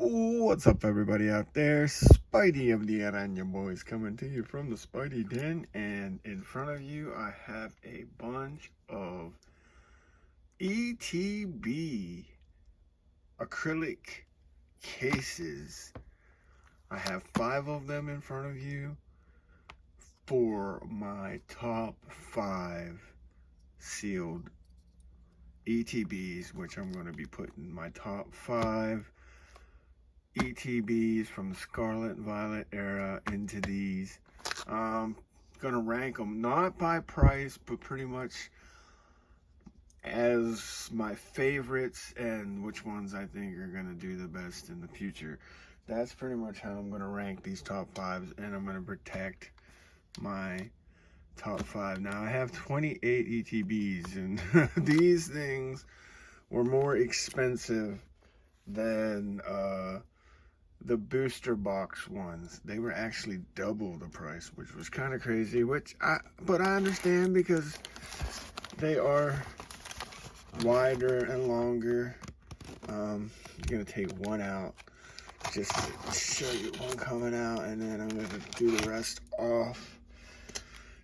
What's up, everybody out there? Spidey of the and your boys coming to you from the Spidey Den, and in front of you I have a bunch of ETB acrylic cases. I have 5 of them in front of you for my top 5 sealed ETBs, which I'm going to be putting my top 5 ETBs from the Scarlet Violet era into these. Gonna rank them not by price, but pretty much as my favorites and which ones I think are gonna do the best in the future. That's pretty much how I'm gonna rank these top 5s, and I'm gonna protect my top 5. Now I have 28 ETBs, and these things were more expensive than the booster box ones. They were actually double the price, which was kind of crazy, but I understand because they are wider and longer. I'm gonna take one out just to show you one coming out, and then I'm gonna do the rest off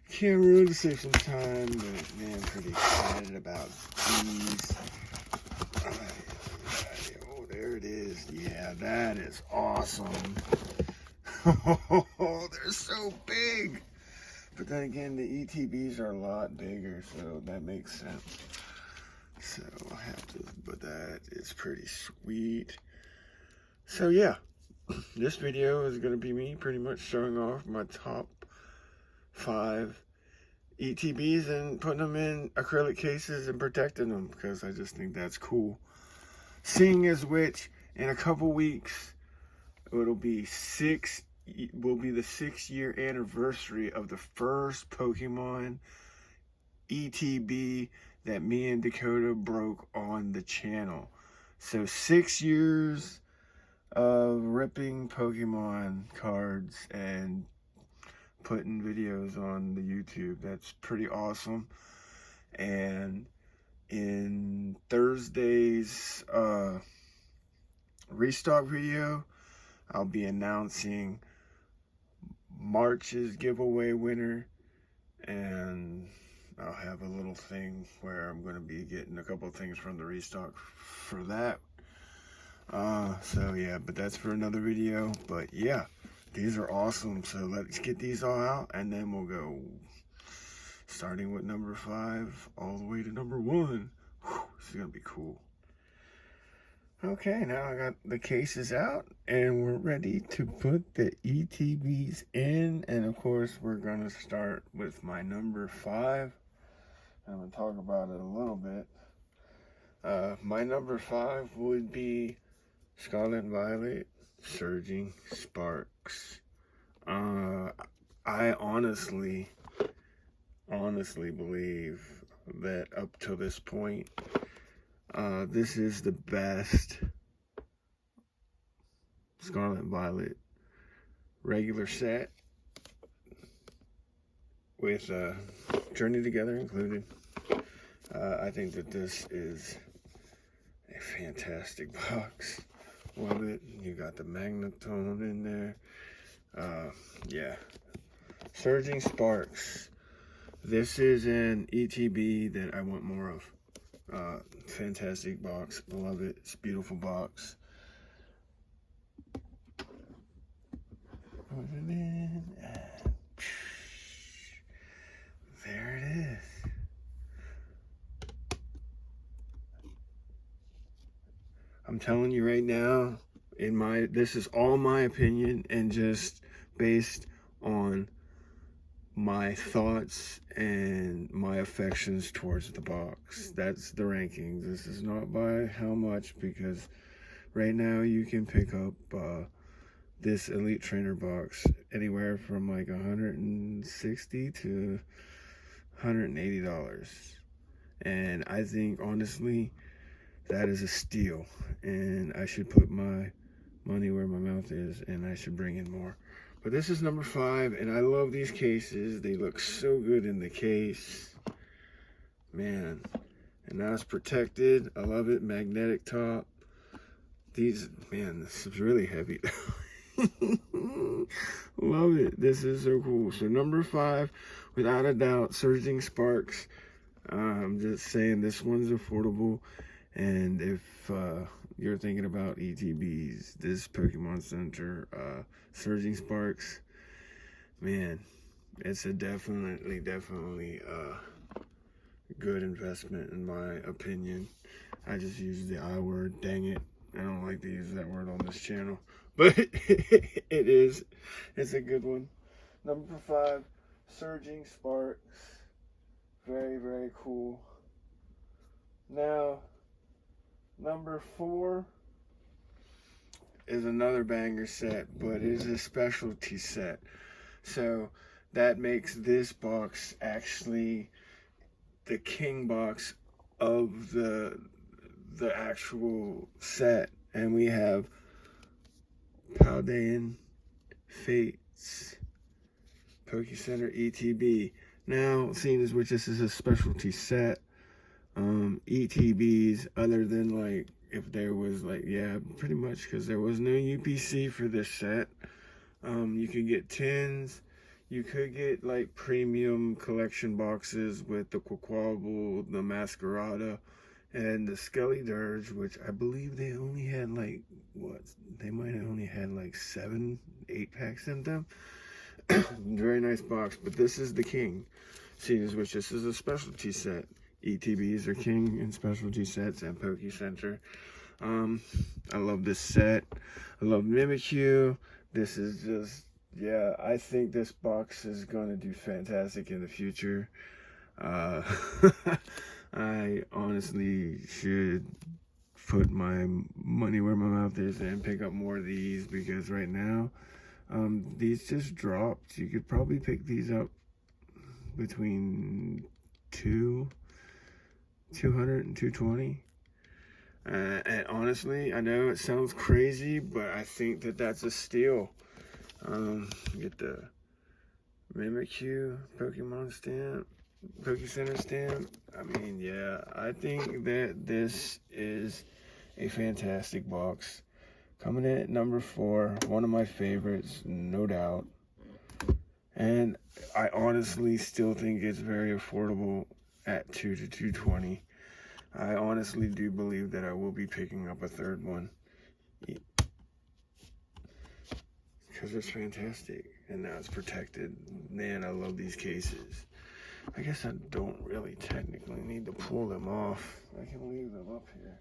camera to save some time, but man, I'm pretty excited about these. There it is. Yeah, that is awesome. Oh, they're so big. But then again, the ETBs are a lot bigger, so that makes sense. So I'll have to, but that is pretty sweet. So yeah, this video is going to be me pretty much showing off my top 5 ETBs and putting them in acrylic cases and protecting them, because I just think that's cool. Seeing as which, in a couple weeks, it'll be the 6-year anniversary of the first Pokemon ETB that me and Dakota broke on the channel. So 6 years of ripping Pokemon cards and putting videos on the YouTube. That's pretty awesome. And in Thursday's restock video, I'll be announcing March's giveaway winner, and I'll have a little thing where I'm going to be getting a couple of things from the restock for that. So yeah, but that's for another video. But yeah, these are awesome. So let's get these all out, and then we'll go starting with number 5 all the way to number 1. Whew, this is gonna be cool. Okay, now I got the cases out, and we're ready to put the ETBs in. And of course, we're gonna start with my number 5. I'm gonna talk about it a little bit. My number 5 would be Scarlet Violet Surging Sparks. I honestly believe that up to this point, this is the best Scarlet Violet regular set with Journey Together included. I think that this is a fantastic box. Love it. You got the Magnetone in there. Yeah. Surging Sparks. This is an ETB that I want more of. Fantastic box. Love it. It's a beautiful box. Put it in. And there it is. I'm telling you right now, this is all my opinion and just based on my thoughts and my affections towards the box. That's the rankings. This is not by how much, because right now you can pick up this Elite Trainer box anywhere from like $160 to $180. And I think honestly that is a steal, and I should put my money where my mouth is, and I should bring in more. But this is number 5, and I love these cases. They look so good in the case, man. And now it's protected. I love it. Magnetic top. These, man, this is really heavy. Love it. This is so cool. So number 5, without a doubt, Surging Sparks. I'm just saying this one's affordable. And if you're thinking about ETBs, this Pokemon Center Surging Sparks, man, it's a definitely good investment in my opinion. I just use the I word, dang it. I don't like to use that word on this channel, but it's a good one. Number 5, Surging Sparks. Very cool. Now, number 4 is another banger set, but it is a specialty set. So that makes this box actually the king box of the actual set. And we have Paldean Fates Poke Center ETB. Now, seeing as which this is a specialty set, ETBs, other than like if there was like, yeah, pretty much, because there was no UPC for this set. You could get tins, you could get like premium collection boxes with the Quaquaval, the Masquerada, and the Skelly Dirge, which I believe they only had like, what, they might have only had like 7-8 packs in them. Very nice box, but this is the king. Seeing as which this is a specialty set. ETBs are king in specialty sets and Poke Center. I love this set. I love Mimikyu. This is just, yeah, I think this box is going to do fantastic in the future. I honestly should put my money where my mouth is and pick up more of these, because right now, these just dropped. You could probably pick these up between 200 and 220. And honestly, I know it sounds crazy, but I think that that's a steal. Get the Mimikyu Pokemon stamp, Poke Center stamp. I mean, yeah, I think that this is a fantastic box. Coming in at number 4, one of my favorites, no doubt. And I honestly still think it's very affordable at 2 to 220. I honestly do believe that I will be picking up a third one, because it's fantastic, and now it's protected. Man, I love these cases. I guess I don't really technically need to pull them off. I can leave them up here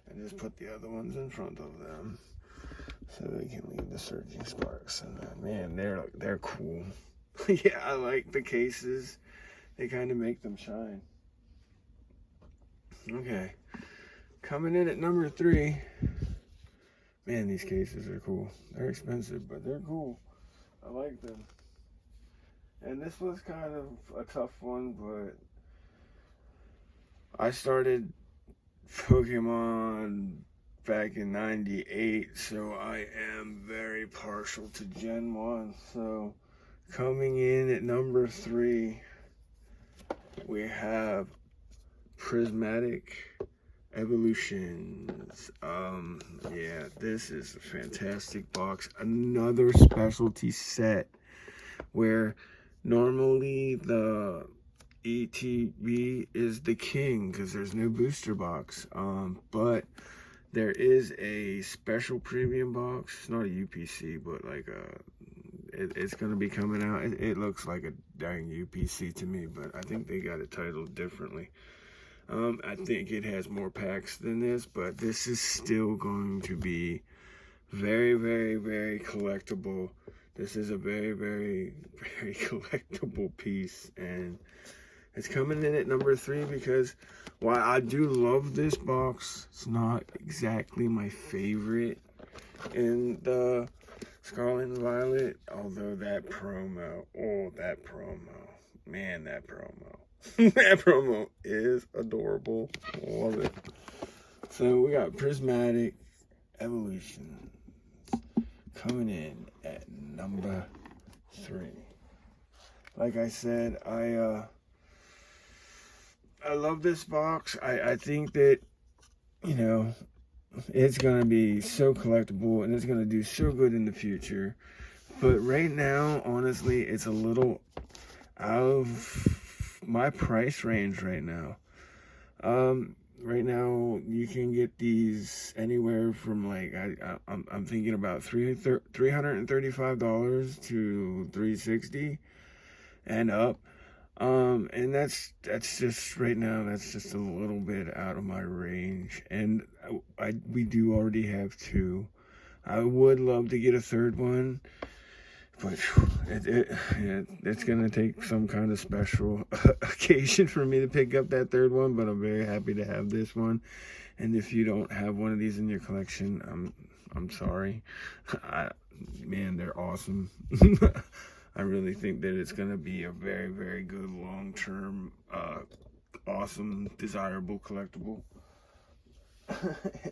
and just put the other ones in front of them, so they can leave the Surging Sparks. And man, they're cool. Yeah, I like the cases. They kind of make them shine. Okay, coming in at number 3. Man, these cases are cool. They're expensive, but they're cool. I like them. And this was kind of a tough one, but I started Pokemon back in '98, so I am very partial to Gen 1. So coming in at number 3, we have Prismatic Evolutions. Yeah, this is a fantastic box. Another specialty set where normally the ETB is the king because there's no booster box. But there is a special premium box. It's not a UPC, but like it's gonna be coming out. It looks like a dang UPC to me, but I think they got it titled differently. I think it has more packs than this, but this is still going to be very collectible. This is a very collectible piece, and it's coming in at number 3 because while I do love this box, it's not exactly my favorite in the Scarlet and Violet, although that promo, man, that promo. That promo is adorable. Love it. So we got Prismatic Evolution coming in at number 3. Like I said, I love this box. I think that, you know, it's going to be so collectible and it's going to do so good in the future. But right now, honestly, it's a little out of my price range right now. Right now you can get these anywhere from like I'm thinking about $335 to $360 and up. And that's just right now. That's just a little bit out of my range, and we do already have two. I would love to get a third one, but it's gonna take some kind of special occasion for me to pick up that third one. But I'm very happy to have this one. And if you don't have one of these in your collection, I'm sorry. Man, they're awesome. I really think that it's gonna be a very, very good long-term, awesome, desirable collectible.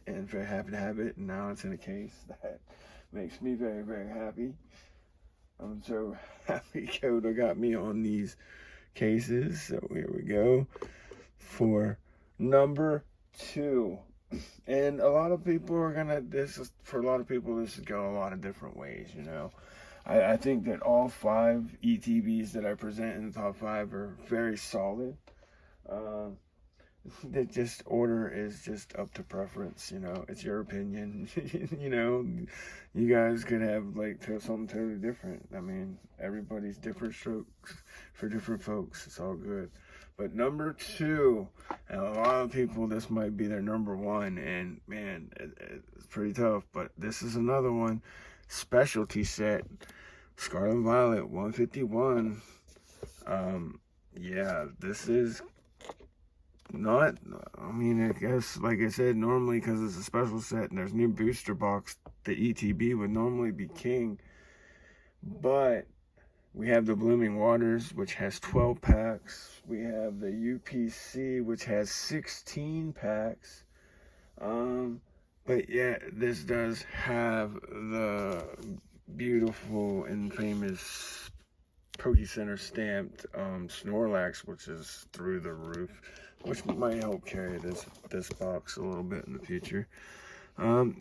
And very happy to have it. And now it's in a case that makes me very, very happy. I'm so happy Coda got me on these cases. So here we go for number 2. And a lot of people are gonna, for a lot of people, this would go a lot of different ways, you know. I think that all 5 ETBs that I present in the top 5 are very solid. That just order is just up to preference, you know. It's your opinion. You know, you guys could have like something totally different. I mean, everybody's different strokes for different folks. It's all good. But number 2, and a lot of people, this might be their number 1, and man, it's pretty tough. But this is another one, specialty set, Scarlet and Violet 151. Yeah, this is not, I mean, I guess, like I said, normally because it's a special set and there's new booster box, the ETB would normally be king. But we have the Blooming Waters, which has 12 packs. We have the UPC, which has 16 packs. But yeah, this does have the beautiful and famous Poke Center stamped Snorlax, which is through the roof, which might help carry this box a little bit in the future.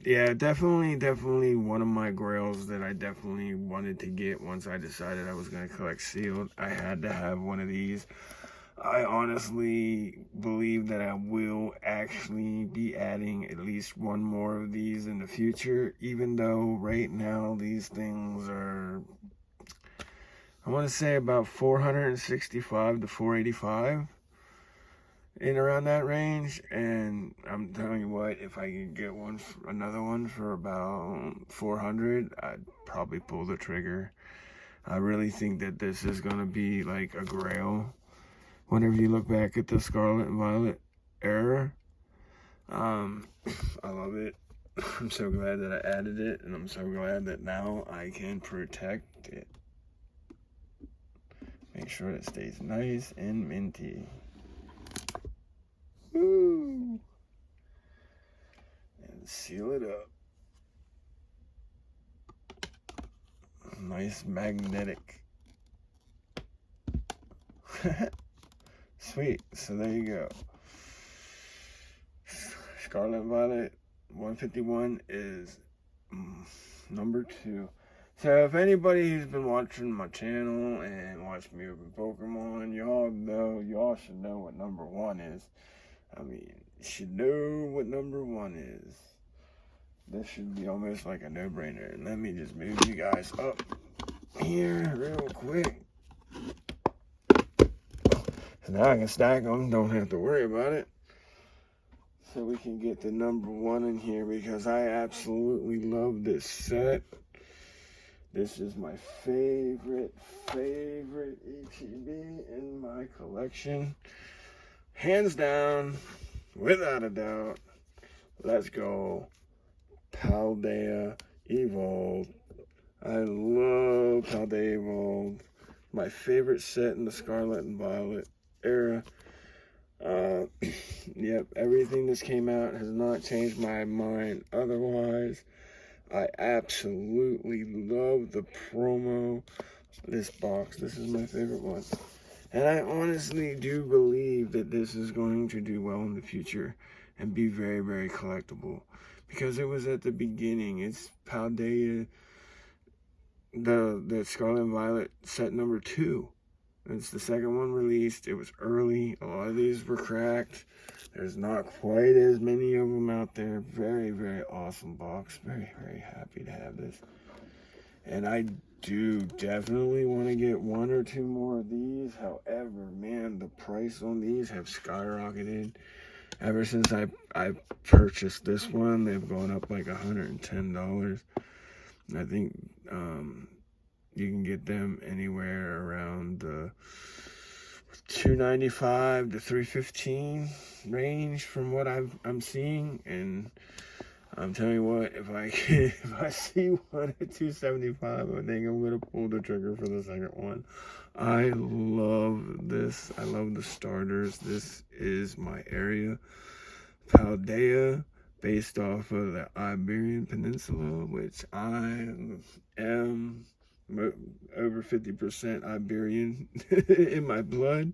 Yeah, definitely one of my grails that I definitely wanted to get once I decided I was going to collect sealed. I had to have one of these. I honestly believe that I will actually be adding at least one more of these in the future, even though right now these things are, I want to say, about 465 to 485 in around that range. And I'm telling you what, if I could get another one for about 400, I'd probably pull the trigger. I really think that this is going to be like a grail whenever you look back at the Scarlet and Violet era. I love it. I'm so glad that I added it, and I'm so glad that now I can protect it. Make sure it stays nice and minty. Woo! And seal it up. Nice magnetic. Sweet. So there you go. Scarlet Violet 151 is number 2. So if anybody who's been watching my channel and watched me open Pokemon, y'all should know what number 1 is. I mean, you should know what number 1 is. This should be almost like a no-brainer. And let me just move you guys up here real quick. So now I can stack them, don't have to worry about it. So we can get the number 1 in here because I absolutely love this set. This is my favorite ETB in my collection. Hands down, without a doubt. Let's go. Paldea Evolved. I love Paldea Evolved. My favorite set in the Scarlet and Violet era. Yep, everything that's came out has not changed my mind otherwise. I absolutely love the promo. This box, this is my favorite one. And I honestly do believe that this is going to do well in the future and be very, very collectible. because it was at the beginning. It's Paldea, the Scarlet and Violet set number 2. It's the second one released. It was early. A lot of these were cracked. There's not quite as many of them out there. Very, very awesome box. Very, very happy to have this. And I do definitely want to get 1 or 2 more of these. However, man, the price on these have skyrocketed. Ever since I purchased this one, they've gone up like $110. I think you can get them anywhere around the $295 to $315 range from what I'm seeing. And I'm telling you what, if I see one at $275, I think I'm gonna pull the trigger for the second one. I love this. I love the starters. This is my area. Paldea, based off of the Iberian Peninsula, which I am over 50% Iberian in my blood.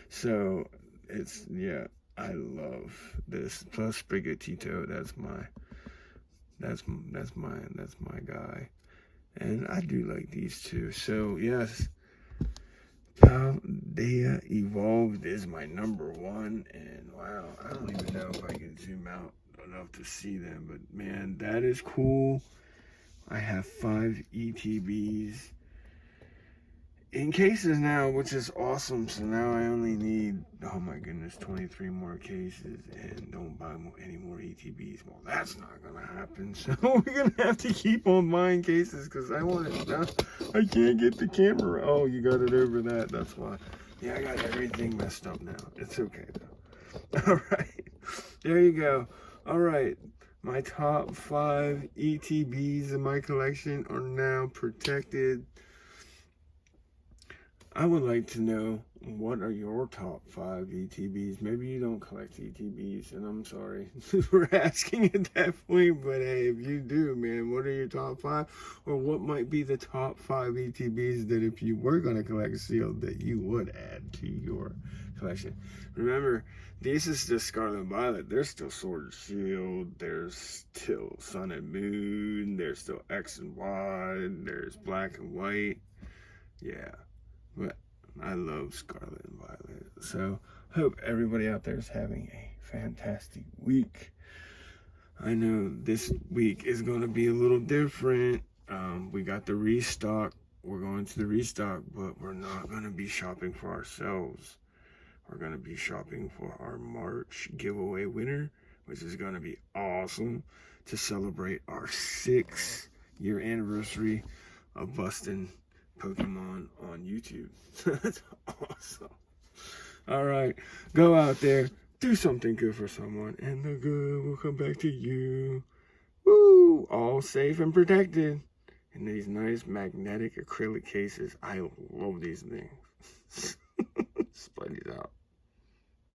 So it's, yeah, I love this. Plus Sprigatito, that's my guy. And I do like these too. So yes, Paldea Evolved is my number 1. And wow, I don't even know if I can zoom out enough to see them, but man, that is cool. I have 5 ETBs in cases now, which is awesome. So now I only need, oh my goodness, 23 more cases, and don't buy any more ETBs. Well, that's not gonna happen. So we're gonna have to keep on buying cases because I want it now. I can't get the camera. Oh, you got it over that. That's why. Yeah, I got everything messed up now. It's okay though. All right, there you go. All right. My top 5 ETBs in my collection are now protected. I would like to know, what are your top 5 ETBs? Maybe you don't collect ETBs, and I'm sorry for asking at that point, but hey, if you do, man, what are your top 5? Or what might be the top 5 ETBs that if you were going to collect sealed that you would add to your collection? Remember, this is the Scarlet and Violet. There's still Sword and Shield. There's still Sun and Moon. There's still X and Y. There's Black and White. Yeah. But I love Scarlet and Violet. So, hope everybody out there is having a fantastic week. I know this week is going to be a little different. We got the restock. We're going to the restock, but we're not going to be shopping for ourselves. We're going to be shopping for our March giveaway winner, which is going to be awesome to celebrate our 6-year anniversary of busting Pokemon on YouTube. That's awesome. All right, go out there, do something good for someone, and the good will come back to you. Woo! All safe and protected in these nice magnetic acrylic cases. I love these things. Spidey's out.